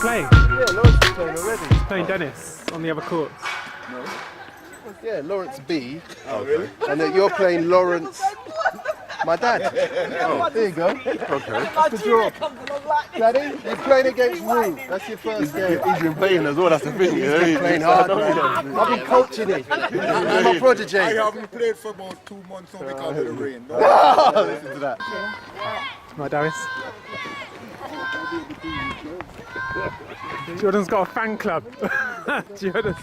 playing? Yeah, Lawrence is playing already. He's playing Dennis on the other courts. No. Yeah, Lawrence B. Oh, really? And then you're playing Lawrence. My dad. Oh, there you go. Okay. That's the draw. Daddy, you're playing against Wu. That's your first game. He's been playing as well, that's the thing. He's been playing hard, man. I've been coaching him. He's my protege. I haven't played for about 2 months now because of the rain. Listen to that. Right, Darius. Jordan's got a fan club. Jordan's.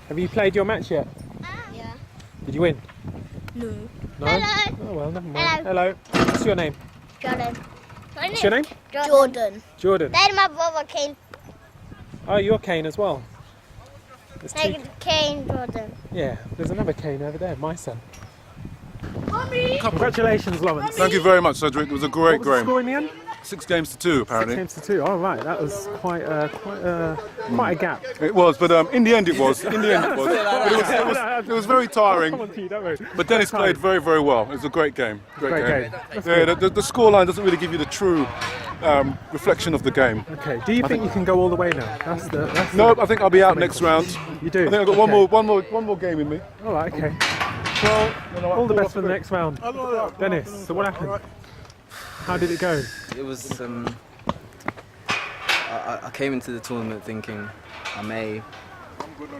Have you played your match yet? Yeah. Did you win? No. No? Hello. Oh well, never mind. Hello. What's your name? Jordan. What's your name? Jordan. Jordan. Then my brother Kane. Oh, you're Kane as well. There's two. Kane Jordan. Yeah, there's another Kane over there, my son. Congratulations, Lawrence. Thank you very much, Cedric. It was a great What was the game. score in the end? 6 games to 2, apparently. 6 games to 2. Oh right, that was quite a gap. It was, but in the end it was. But it was very tiring. Come on, T, don't worry. But Dennis played very, very well. It was a great game. Great game. That's Yeah, good. the scoreline doesn't really give you the true reflection of the game. Okay. Do you think you can go all the way now? That's the. No, I think I'll be out next round. You do. I think I've got one more game in me. All right. Okay. Well, all the best for the next round. Dennis, so what happened? How did it go? It was. I came into the tournament thinking I may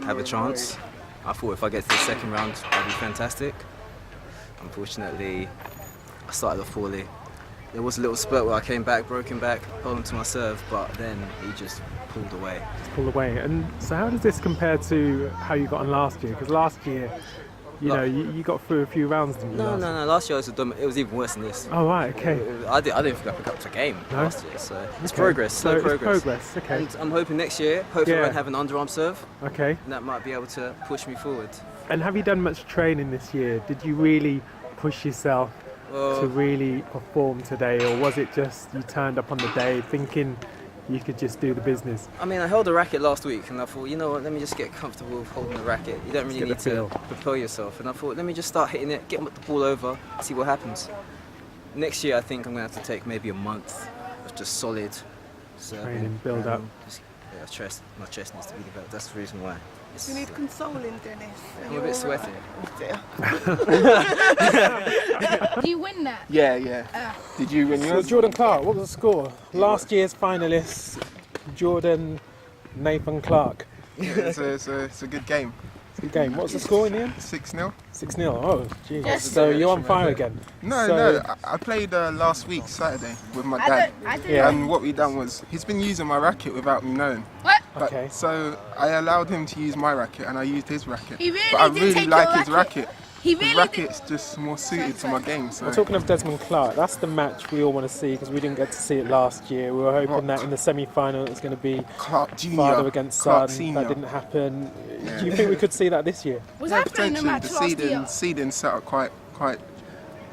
have a chance. I thought if I get to the second round, that'd be fantastic. Unfortunately, I started off poorly. There was a little spurt where I came back, broken back, held on to my serve, but then he just pulled away. Pulled away. And so, how does this compare to how you got on last year? Because last year, you got through a few rounds, didn't you? No. Last year it was even worse than this. Oh right, okay. I didn't think I picked up a game last year, so it's Okay. progress, slow So it's progress. Okay. And I'm hoping next year, hopefully Yeah. I have an underarm serve, Okay. and that might be able to push me forward. And have you done much training this year? Did you really push yourself to really perform today, or was it just you turned up on the day thinking you could just do the business? I mean, I held a racket last week, and I thought, you know what, let me just get comfortable with holding the racket. You don't really get need the to feel. prepare yourself. And I thought, let me just start hitting it, get the ball over, see what happens. Next year, I think I'm going to have to take maybe a month of just solid serving. Training, build up. My chest needs to be developed. That's the reason why. You need consoling, Dennis. I'm a bit sweaty. Do you win that? Yeah. Did you win So yours? Jordan Clark, what was the score? Last year's finalists, Jordan, Nathan Clark. It's a good game. Good game. What's the score in the end? 6-0. 6-0. Oh, geez. So you're on fire again. No. I played last week, Saturday, with my dad. Yeah. And what we done was, he's been using my racket without me knowing. What? But, Okay. So I allowed him to use my racket and I used his racket. He really but I did really take like your his racket. He His really racket's just more suited to my game. So Well, talking of Desmond Clark, that's the match we all want to see because we didn't get to see it last year. We were hoping What? that in the semi-final it was going to be Clark Jr. father against Clark son. Senior. That didn't happen. Do you think we could see that this year? Was Yeah, I playing a potentially. match last year? The seeding set up quite.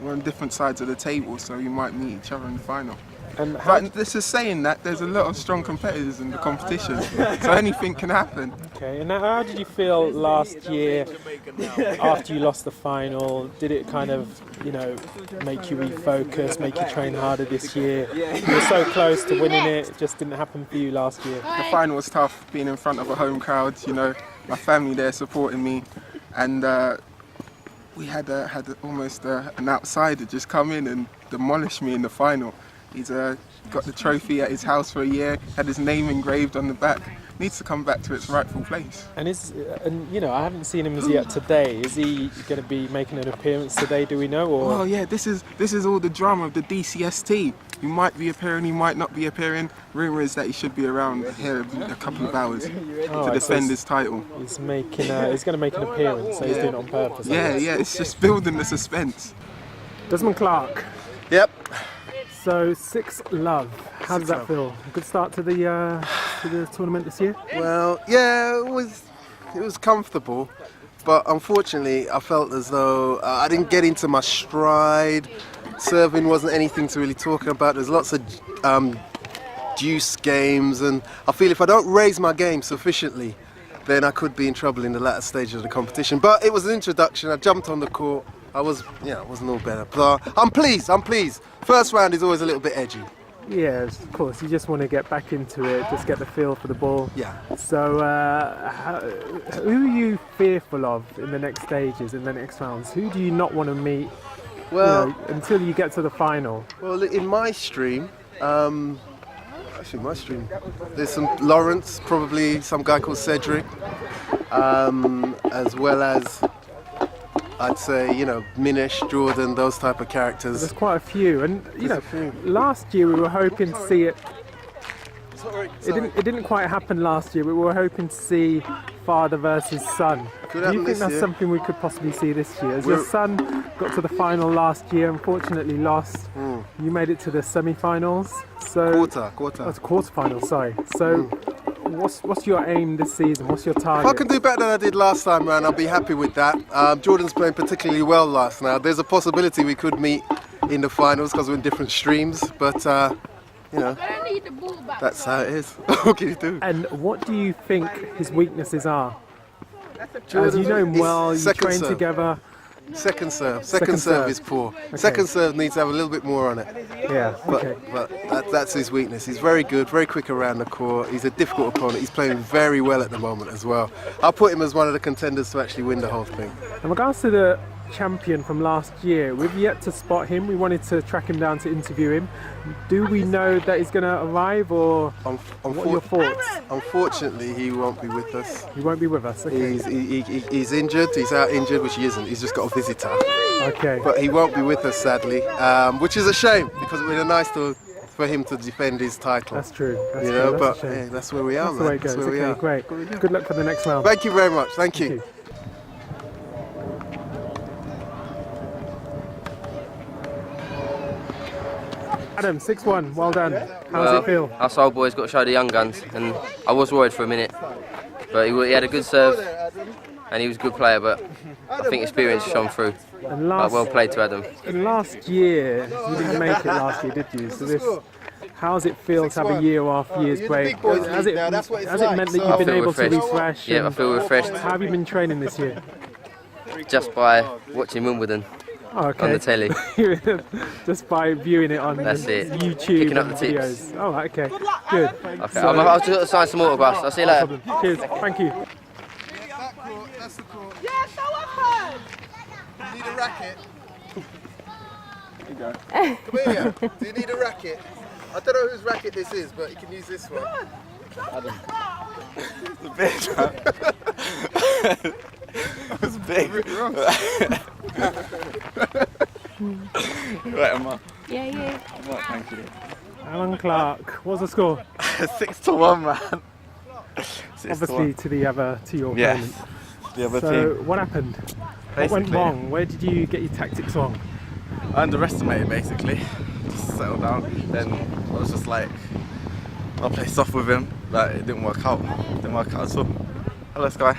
We're on different sides of the table, so we might meet each other in the final. And how, But this is saying that there's a lot of strong competitors in the competition, so anything can happen. okay, and how did you feel last year after you lost the final? Did it kind of, make you refocus, make you train harder this year? You were so close to winning it, it just didn't happen for you last year. The final was tough, being in front of a home crowd. My family there supporting me, and we had almost an outsider just come in and demolish me in the final. He's got the trophy at his house for a year, had his name engraved on the back. Needs to come back to its rightful place. And I haven't seen him as yet today. Is he going to be making an appearance today? Do we know? Or Oh yeah, this is all the drama of the Dcst. He might be appearing, he might not be appearing. Rumour is that he should be around here in a couple of hours to defend his title. He's going to make an appearance, so he's doing it on purpose. I guess. Yeah, it's just building the suspense. Desmond Clark. Yep. So 6-love. How does that feel? A good start to the tournament this year. Well, yeah, it was comfortable, but unfortunately, I felt as though I didn't get into my stride. Serving wasn't anything to really talk about. There's lots of deuce games, and I feel if I don't raise my game sufficiently, then I could be in trouble in the latter stage of the competition. But it was an introduction. I jumped on the court. I wasn't all better. But I'm pleased. First round is always a little bit edgy. Yes, of course. You just want to get back into it, just get the feel for the ball. Yeah. So, who are you fearful of in the next stages, in the next rounds? Who do you not want to meet? Well, until you get to the final. Well, in my stream, actually my stream, there's some Lawrence, probably some guy called Cedric, as well as I'd say, Minish, Jordan, those type of characters. There's quite a few, and last year we were hoping to see it. It didn't quite happen last year, but we were hoping to see father versus son. Do you think that's something we could possibly see this year? As your son got to the final last year, unfortunately lost. You made it to the semi-finals. So quarter-finals. Sorry. So, what's your aim this season? What's your target? If I can do better than I did last time round, I'll be happy with that. Jordan's playing particularly well last now. There's a possibility we could meet in the finals because we're in different streams, but that's how it is. What can you do? And what do you think his weaknesses are? As you know him well, you train together. Second serve is poor. Okay. Second serve needs to have a little bit more on it. Yeah, okay. But that's his weakness. He's very good, very quick around the court. He's a difficult opponent. He's playing very well at the moment as well. I'll put him as one of the contenders to actually win the whole thing. In regards to the champion from last year, we've yet to spot him. We wanted to track him down to interview him. Do we know that he's going to arrive, or what are your thoughts? Unfortunately, he won't be with us. He won't be with us. Okay. He's injured. He's out injured, which he isn't. He's just got a visitor. Okay. But he won't be with us, sadly, which is a shame because it would be nice for him to defend his title. That's true. That's where we are, man. That's the way it goes. Great. Good luck for the next round. Thank you very much. Thank you. Adam, 6-1, well done. How does it feel? Us old boys got to show the young guns, and I was worried for a minute, but he had a good serve, and he was a good player, but I think experience shone through. And well played to Adam. And last year, you didn't make it last year, did you? So how does it feel to have a year off, year's break? Has it meant that you've been able to refresh? Yeah, I feel refreshed. How have you been training this year? Just by watching Wimbledon. Oh, okay. On the telly. Just by viewing it on YouTube Picking up the videos. tips. Oh, okay. Good. Okay, so, I'll just sign some autographs. I'll see you later. No Cheers. Thank you. That's the court. Yeah, so I've heard. You need a racket. Here you go. Come here. Do you need a racket? I don't know whose racket this is, but you can use this one. Adam. It's a big one. It was big. Right, Emma. Yeah. Thank you. Alan Clark, what's the score? 6-1, man. Obviously to your opponent. Yes, the other team. So what happened? What went wrong? Where did you get your tactics wrong? I underestimated, basically. Just settled down. Then I was just like, I'll play soft with him. But it didn't work out. At all. Hello, Sky.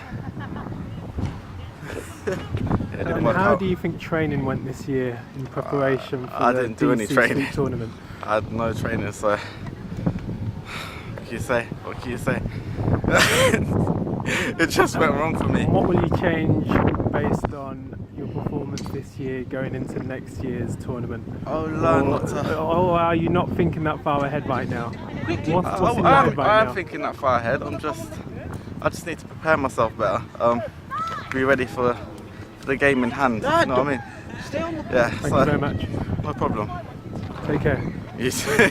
And how do you think training went this year in preparation for the didn't do any training. tournament? I had no training, so what can you say? It just went wrong for me. And what will you change based on your performance this year going into next year's tournament? Or are you not thinking that far ahead right now? What's in your head right I am now? thinking that far ahead. I just need to prepare myself better. Be ready for the game in hand. You know what I mean? Yeah. Thank you very much. No problem. Take care. You too.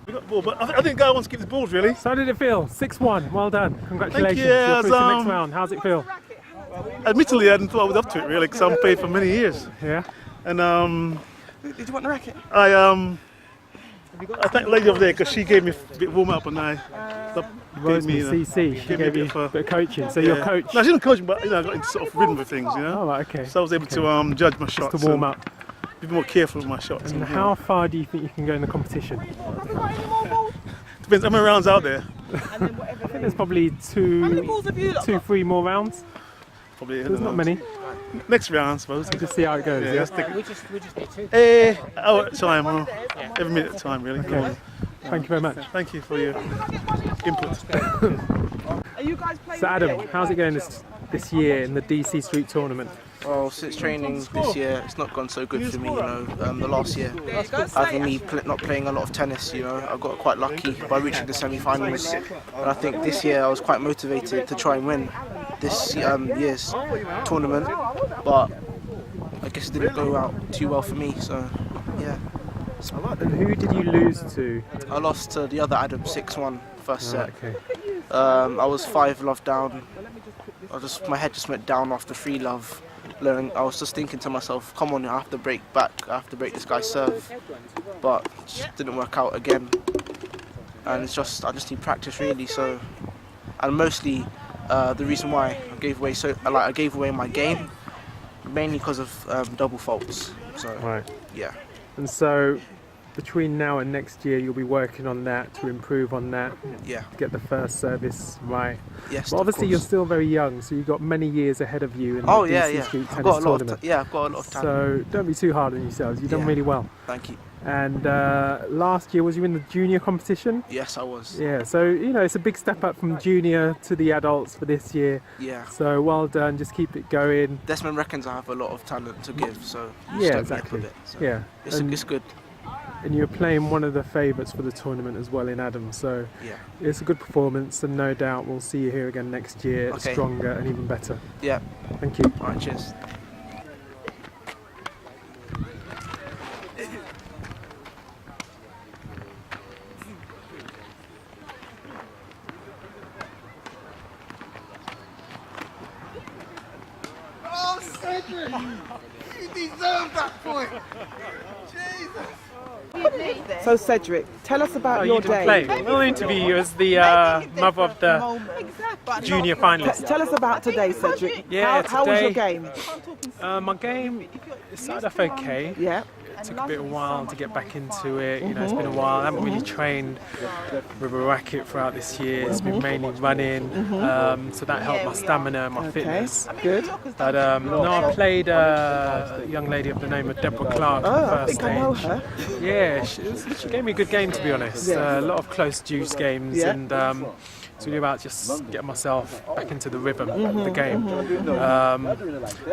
We got the ball, but I think Guy wants to keep the balls, really. So how did it feel? 6-1, well done. Congratulations. Thank you. You're through to the next round. How's it feel? Admittedly, I didn't thought I was up to it, really, because I've played for many years. Yeah. And Did you want the racket? I thank the lady over there because she gave me a bit of warm up, and Rosemary CC, she gave you a bit of coaching. So you're coach? No, she didn't coach me, but I got into sort of rhythm with things, Oh, right, okay. So I was able to judge my shots. Just to warm up. Be more careful with my shots. And how far do you think you can go in the competition? Depends how many rounds out there. I think there's probably 3 more rounds. Probably. There's not many. Next round, I suppose. We'll just see how it goes. We just need 2. At time, every minute at a time, really. Okay. Thank you very much. Thank you for your input. Are you guys playing? So Adam, how's it going this year in the DC Street Tournament? Well, since training this year, it's not gone so good for me, you know. The last year, having me not playing a lot of tennis, you know, I got quite lucky by reaching the semi-finals. And I think this year I was quite motivated to try and win this year's tournament, but I guess it didn't go out too well for me, so yeah. And who did you lose to? I lost to the other Adam 6-1 first set. Okay. I was 5-love down. My head just went down after 3-love. I was just thinking to myself, come on, I have to break back. I have to break this guy's serve, but it just didn't work out again. And I just need practice really. So, and mostly the reason why I gave away my game mainly because of double faults. So right. Yeah. And so, between now and next year, you'll be working on that to improve on that. Yeah. To get the first service right. Yes. But obviously, you're still very young, so you've got many years ahead of you in the DC Street I've Tennis got a lot Tournament. I've got a lot of time. So don't be too hard on yourselves. You've done really well. Thank you. And last year, was you in the junior competition? Yes, I was. Yeah, so you know it's a big step up from junior to the adults for this year. Yeah. So well done. Just keep it going. Desmond reckons I have a lot of talent to give, so yeah, exactly. So yeah, it's good. And you're playing one of the favourites for the tournament as well in Adam, so yeah, it's a good performance, and no doubt we'll see you here again next year, okay, stronger and even better. Yeah. Thank you. All right, cheers. Oh, Cedric! You deserve that point! Jesus! So Cedric, tell us about your day. Play. We'll interview you as the mother of the junior finalists. Tell us about today, Cedric. Yeah, how was your game? My game started off okay. Yeah. It took a bit of a while to get back into it. You know, it's been a while. I haven't really trained with a racket throughout this year. It's been mainly running, so that helped my stamina and my fitness. Good. But no, I played a young lady of the name of Deborah Clark in the first stage. I know her. Yeah, she gave me a good game, to be honest. A lot of close juice games, and it's really about just getting myself back into the rhythm of the game.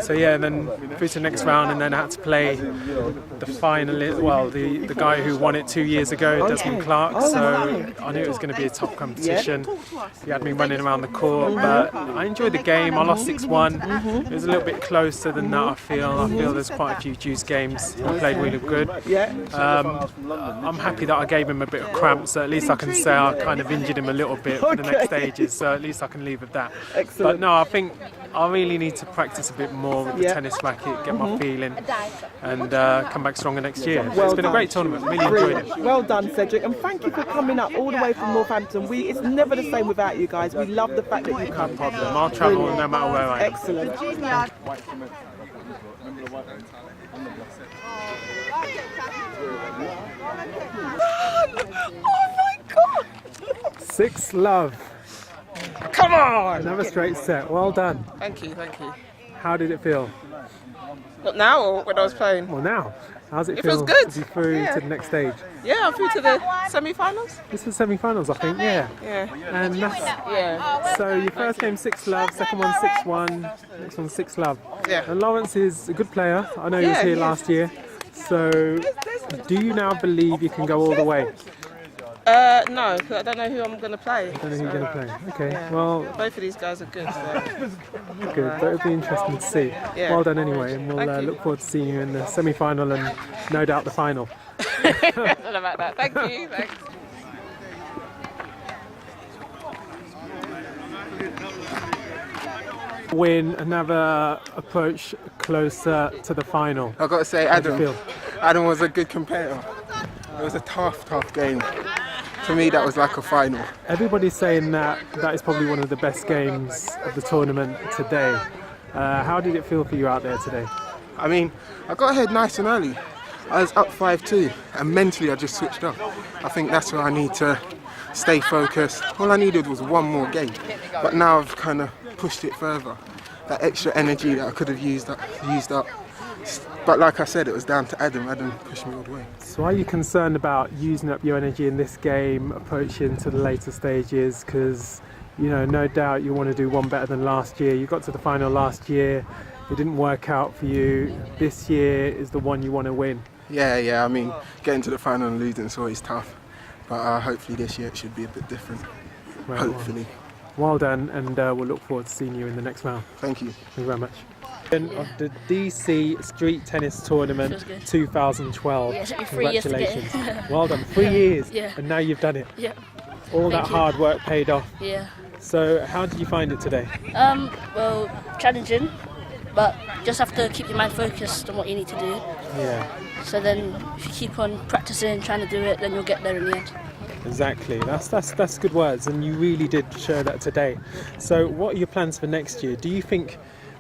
So yeah, and then through to the next round, and then I had to play the finalist, well, the guy who won it 2 years ago, Desmond Clark. So I knew it was going to be a tough competition. He had me running around the court, but I enjoyed the game. I lost 6-1. It was a little bit closer than that, I feel. I feel there's quite a few juice games. I played really good. I'm happy that I gave him a bit of cramp, so at least I can say I kind of injured him a little bit for the next stages, so at least I can leave with that. Excellent. But no, I think I really need to practice a bit more with the tennis racket, get my feeling, and come back stronger next year. It's been a great tournament, really enjoyed it. Well done, Cedric, and thank you for coming up all the way from Northampton. It's never the same without you guys. We love the fact that you come. No problem, I'll travel no matter where I am. Excellent. Oh my God! 6-love. Come on! Another straight set. Well done. Thank you, thank you. How did it feel? Not now or when I was playing? Well, now. How's it It feel feels good. to be through to the next stage? Yeah, I'm through to the semi-finals. This is the semi-finals, I think. Yeah. Yeah. And that's so your first game 6-love, second one 6-1, next one 6-love. Yeah. And Lawrence is a good player. I know he was here last year. So, do you now believe you can go all the way? No, because I don't know who I'm going to play. I don't know who you're going to play. Okay, well... Both of these guys are good. So. Good, but it'll be interesting to see. Yeah. Well done anyway, and we'll look forward to seeing you in the semi-final and no doubt the final. Not about that. Thank you. Thanks. Win another approach closer to the final. I've got to say, How do you Adam was a good competitor. It was a tough game. To me, that was like a final. Everybody's saying that is probably one of the best games of the tournament today. How did it feel for you out there today? I mean, I got ahead nice and early. I was up 5-2, and mentally I just switched off. I think that's where I need to stay focused. All I needed was one more game, but now I've kind of pushed it further. That extra energy that I could have used up. But like I said, it was down to Adam. Adam pushed me all the way. So are you concerned about using up your energy in this game, approaching to the later stages? Because You know, no doubt you want to do one better than last year. You got to the final last year, it didn't work out for you. This year is the one you want to win. Yeah, I mean, getting to the final and losing is always tough. But hopefully this year it should be a bit different. Right, Hopefully. Well done, and we'll look forward to seeing you in the next round. Thank you. Thank you very much. Of the DC Street Tennis Tournament 2012. Yeah, it took me 3 years to get Congratulations. in. Well done, 3 years, Yeah. and now you've done it. Yeah. All Thank that you. hard work paid off. Yeah. So how did you find it today? Well, challenging, but just have to keep your mind focused on what you need to do. Yeah, So then, if you keep on practicing, trying to do it, then you'll get there in the end. exactly. That's good words, and you really did show that today. So what are your plans for next year?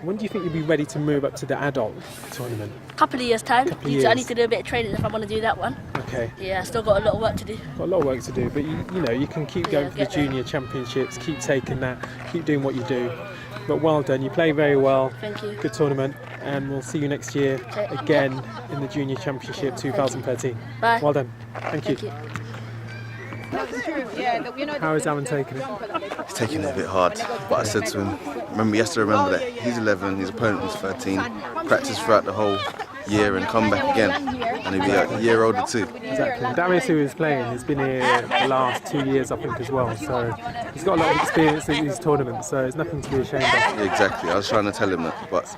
When do you think you'll be ready to move up to the adult tournament? Couple of years time. Couple of I years. need to do a bit of training if I want to do that one. Okay. Yeah, I still got a lot of work to do. Got a lot of work to do, but you know you can keep going for the get there. junior championships, keep taking that, keep doing what you do. But well done, you play very well. Thank you. Good tournament, and we'll see you next year Okay. again in the junior championship 2013. Bye. Well done. Thank you. Yeah, How is Alan taking it? He's taking it a bit hard, but I said to him, you have to remember that he's 11, his opponent was 13, practice throughout the whole year and come back again, and he'll be a year older too. Exactly. Darius, who is playing, has been here the last 2 years, I think, as well. So he's got a lot of experience in these tournaments, so there's nothing to be ashamed of. Yeah, exactly, I was trying to tell him that, but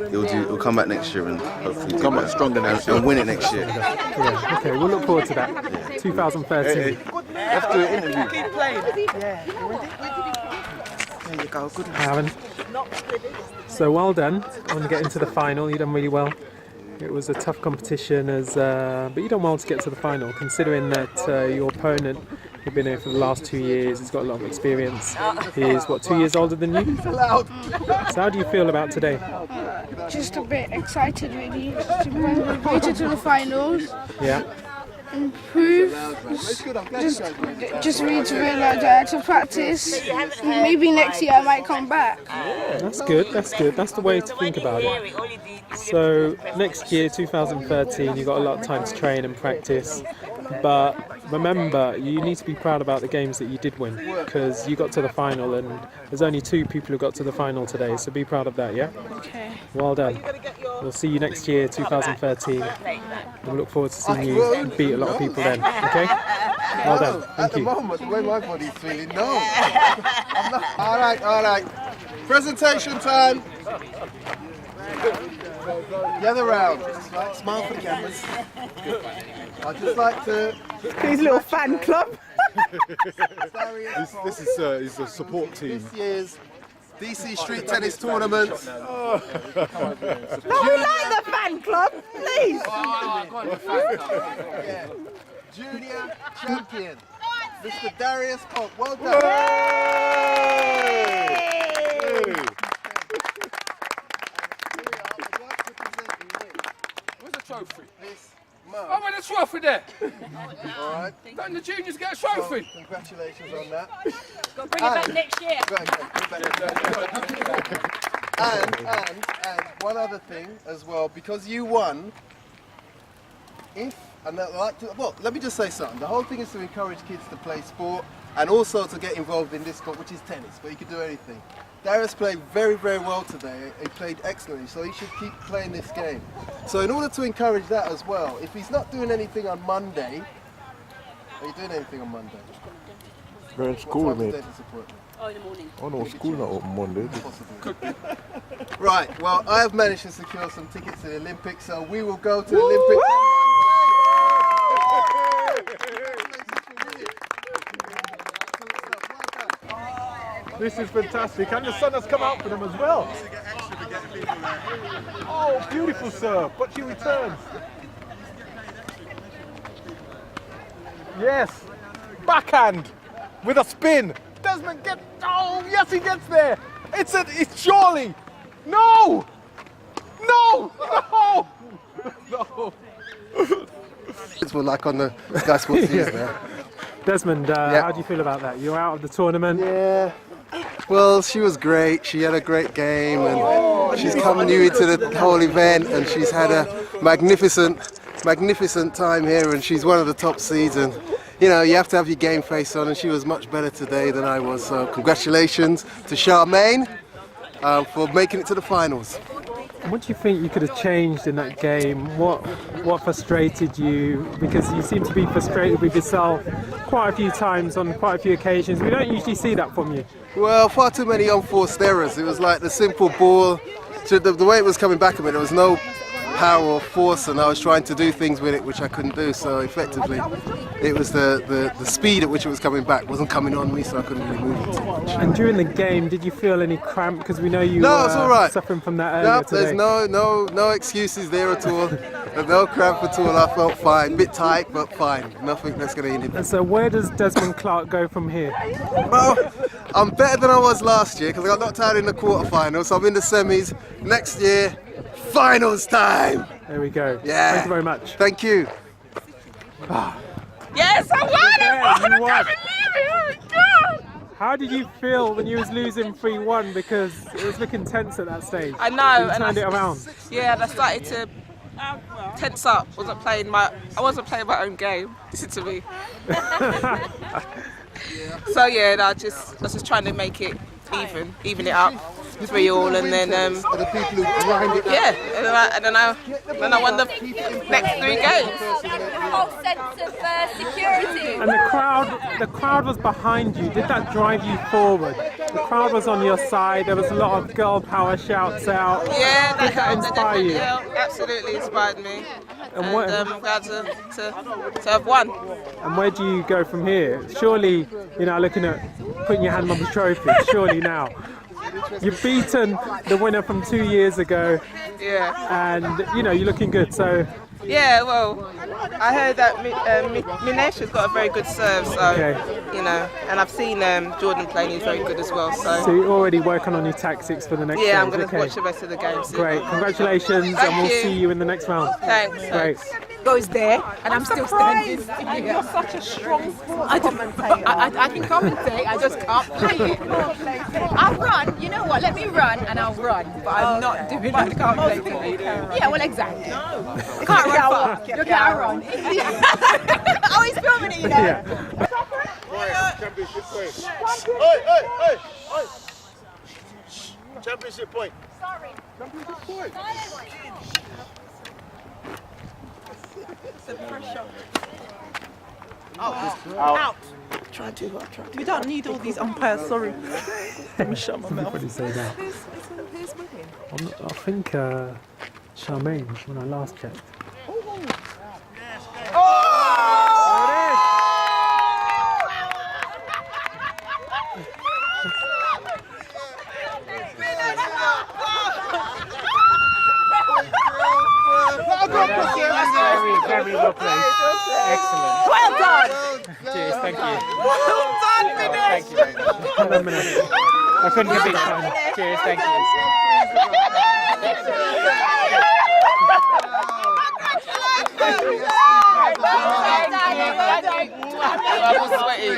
he'll come back next year and hopefully come back stronger next year and win it next year. Yeah, okay, we'll look forward to that. 2013. Let's do an interview. Keep playing. Yeah. There you go. Good. Hi, Alan. So well done on getting to the final. You've done really well. It was a tough competition, but you done well to get to the final, considering that your opponent, who's been here for the last 2 years, has got a lot of experience. He's, 2 years older than you? So how do you feel about today? just a bit excited really. To make it to the finals. Yeah. Improve. Just need to realise that I had to practice. Maybe next year I might come back. That's good, that's good. That's the way to think about it. So next year, 2013, you've got a lot of time to train and practice. But remember, you need to be proud about the games that you did win, because you got to the final and there's only 2 people who got to the final today, so be proud of that, yeah? Okay. Well done. We'll see you next year, 2013. We'll look forward to seeing you beat a lot of people then, okay? Well done, thank At the you. moment, the way my body's feeling, no. I'm not. All right. Presentation time. The other round. Smile for the cameras. I'd just like to... His little fan club. This is a support team. This year's DC Street Tennis Tournament. No, we like the fan club, please. Yeah. Junior champion, Mr. Darius Cock. Well done. Where's the trophy? This Oh, where's the trophy there? All right. Don't the juniors get a trophy? So, congratulations on that. Got to bring it back next year. And one other thing as well, because you won, let me just say something. The whole thing is to encourage kids to play sport and also to get involved in this sport, which is tennis, but you can do anything. Darius played very, very well today. He played excellently, so he should keep playing this game. So in order to encourage that as well, if he's not doing anything on Monday, are you doing anything on Monday? Going to school, What time's mate. the dentist appointment? Oh, in the morning. Oh no, school not open Monday. Right, well, I have managed to secure some tickets to the Olympics, so we will go to the Olympics. This is fantastic, and the sun has come out for them as well. Oh, beautiful serve, but she returns. Yes, backhand with a spin. Desmond gets. Oh, yes, he gets there. It's surely. No, no, no, no. We're like on the Sky Sports News now. Desmond, how do you feel about that? You're out of the tournament. Yeah. Well, she was great. She had a great game, and she's come new into the whole event, and she's had a magnificent time here, and she's one of the top seeds. And you know, you have to have your game face on, and she was much better today than I was. So congratulations to Charmaine for making it to the finals. What do you think you could have changed in that game? What frustrated you? Because you seem to be frustrated with yourself quite a few times on quite a few occasions. We don't usually see that from you. Well, far too many unforced errors. It was like the simple ball, the way it was coming back at me, there was no power or force, and I was trying to do things with it which I couldn't do. So effectively, it was the speed at which it was coming back wasn't coming on me, so I couldn't really move it too much. And during the game, did you feel any cramp? Because we know you No, it's all right. suffering from that earlier Nope, today. there's no excuses there at all. There's no cramp at all. I felt fine, bit tight, but fine. Nothing that's going to inhibit. And so where does Desmond Clark go from here? Well, I'm better than I was last year because I got knocked out in the quarterfinals, so I'm in the semis. Next year, finals time. There we go. Yeah. Thank you very much. Thank you. Yes, I won it! Yeah, you won. I can't believe it! Oh my God! How did you feel when you was losing 3-1? Because it was looking tense at that stage. I know. You turned it around. Yeah, and I started to tense up. I wasn't playing my own game. Listen to me. So yeah, I was just trying to make it even it up. 3-all, and then yeah, and then I won the next 3 games. Whole sense of security. And the crowd was behind you. Did that drive you forward? The crowd was on your side. There was a lot of girl power shouts out. Yeah, Did that inspire you? Absolutely inspired me. And I'm glad to have won. And where do you go from here? Surely, you know, looking at putting your hand on the trophy. Surely now. You've beaten the winner from 2 years ago. Yeah. And, you know, you're looking good, so... Yeah, well, I heard that Minesh has got a very good serve, so, you know, and I've seen Jordan playing, he's very good as well, so... So you're already working on your tactics for the next Yeah, I'm stage. going to watch the rest of the games. Great, congratulations, and we'll see you in the next round. Thanks. Great. Goes there, and I'm still standing. You're such a strong commentator. I can commentate, I just can't play it. I'll run, you know what, let me run and I'll run, but I'm not doing it. I can't play it. Yeah, well, exactly. You can't run far. You can't run. Oh, he's filming it, you know. Yeah. Championship point. Hey! Championship point. Sorry. Championship point. The pressure. Out. Try to. We don't need all these umpires, sorry. Let me shut my mouth. Everybody say that. Who's winning? I think Charmaine, when I last checked. Very well played. Excellent. Well done. Cheers, thank you. Well done, Minesh. Thank you very much. 1 minute. I couldn't give it time. Cheers, thank you.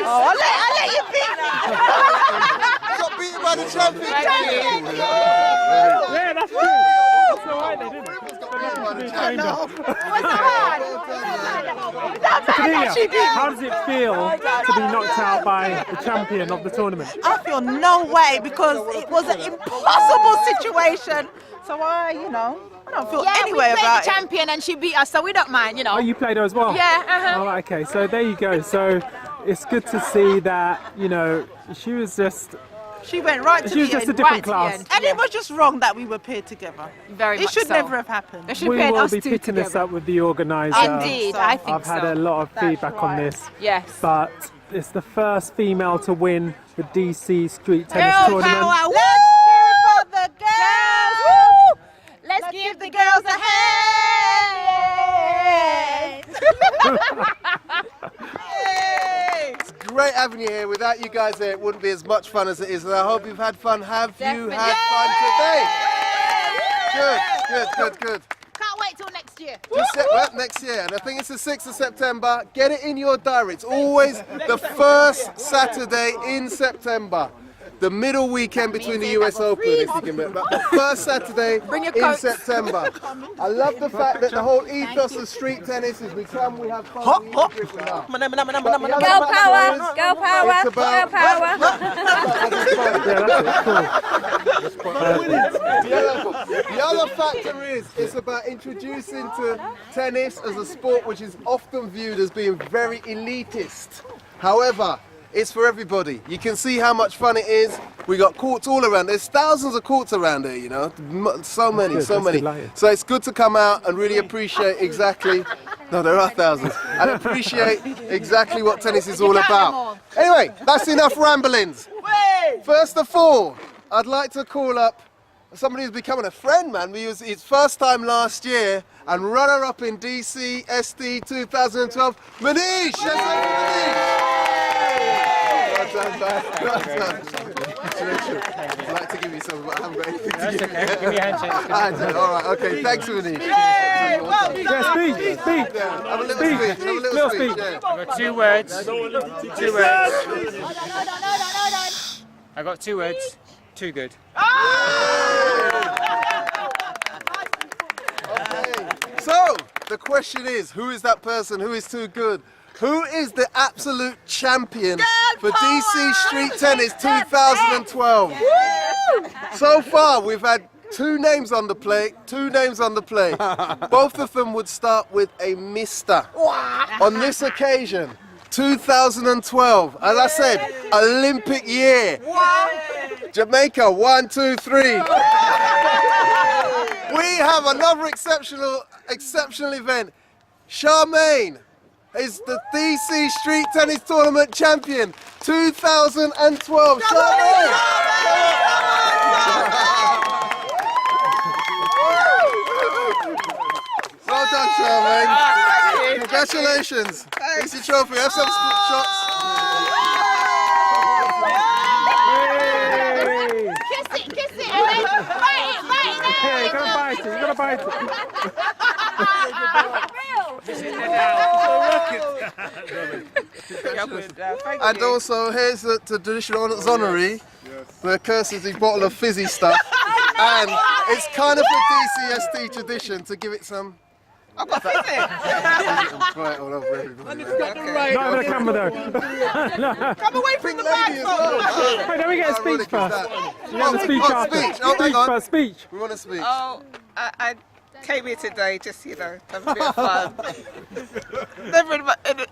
I'll let you beat me. Got beaten by the champion. Yeah, that's true. That's all right, they didn't. How does it feel to be knocked out by the champion of the tournament? I feel no way because it was an impossible situation. So I don't feel any way about it. We played the champion and she beat us, so we don't mind, you know. Oh, you played her as well? Yeah, Oh, okay, so there you go. So it's good to see that, you know, she was just... She went right to She was the just end. a different Right to the class. end. And it was just wrong that we were paired together. Very It much should so. never have happened. They should We pair will us be two picking this together. up with the organiser. Indeed, I think I've had so. a lot of That's feedback on right. this. Yes. But it's the first female to win the DC Street Tennis Girl Tournament. power, Let's hear it for the girls. Woo! Let's give the girls a hand. It's great having you here. Without you guys there, it wouldn't be as much fun as it is. And I hope you've had fun. Have you had fun today? Good. Can't wait till next year. Next year, and I think it's the 6th of September. Get it in your diary. It's always the first Saturday in September. the middle weekend between the US Open, if you can. But the first Saturday in September. I love the fact that the whole ethos of street tennis is we come, we have fun, we eat, drink, we laugh. Go power! Go power! It's about Go power! The other factor is it's about introducing to tennis as a sport which is often viewed as being very elitist. However, it's for everybody. You can see how much fun it is. We got courts all around. There's thousands of courts around here, you know. So many, so many. So it's good to come out and really appreciate exactly. No, there are thousands. And appreciate exactly what tennis is all about. Anyway, that's enough ramblings. First of all, I'd like to call up somebody who's becoming a friend, man. He was his first time last year and runner-up in Dcst 2012. Manish! Well done, man. Well done. I'd like to give you some, but I haven't got anything to give you. Okay. Give me a handshake. All right, okay, thanks, Manish. Speech. Have a little speech. Have a little speech. Yeah. I've got 2 words. 2 words. I got 2 words. Too good. Okay. So, the question is, who is that person who is too good? Who is the absolute champion for DC Street Tennis 2012? So far, we've had 2 names on the plate, 2 names on the plate. Both of them would start with a Mr. On this occasion, 2012, as I said, Olympic year. Jamaica, 1, 2, 3. We have another exceptional event. Charmaine is the DC Street Tennis Tournament champion, 2012. Charmaine! Well done, Charmaine. Congratulations. Here's your trophy. Have some shots. Kiss it, and then bite it. Yeah, you gotta bite it. And also, here's the traditional honorary, the courtesy bottle of fizzy stuff. And it's kind of a DCST tradition to give it some. I've got fizzy. Right all over everybody. Not over the camera though. No. Come away from the microphone. Wait, let me get a speech first. You have a speech after. Speech. Oh, hang on. Speech. We want a speech. Oh, I came here today just, you know, have a bit of fun. Never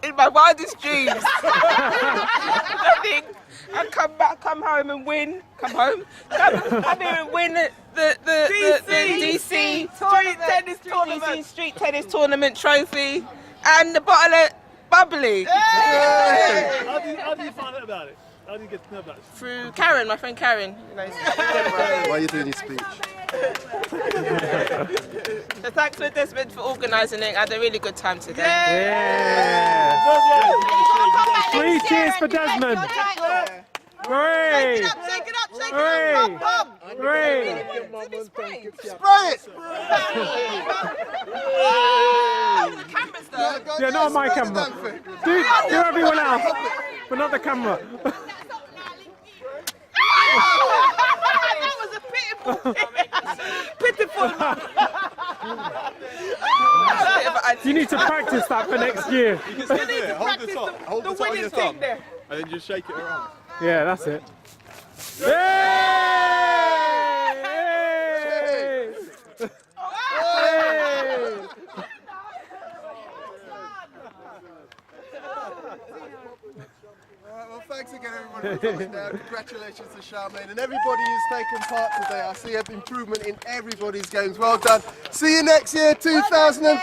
in my wildest dreams. I think I'd come home and win. Come here and win the DC Street Tennis Tournament trophy and the bottle of bubbly. How do you find out about it? How do you get to know about it? Through Karen, my friend Karen. You know, Why are you doing your speech? So thanks for Desmond for organising it. I had a really good time today. Yeah. 3 cheers for Desmond. Hooray! Shake it up, pump. Hooray! Spray it! The cameras though. Yeah, not on my camera. Do everyone else, but not the camera. That was a pitiful. You need to practice that for next year. You can sit there, hold the top on your thumb, and then just shake it around. Yeah, that's it. Well, thanks again, everyone, for coming down. Congratulations to Charmaine and everybody who's taken part today. I see an improvement in everybody's games. Well done. See you next year, 2013.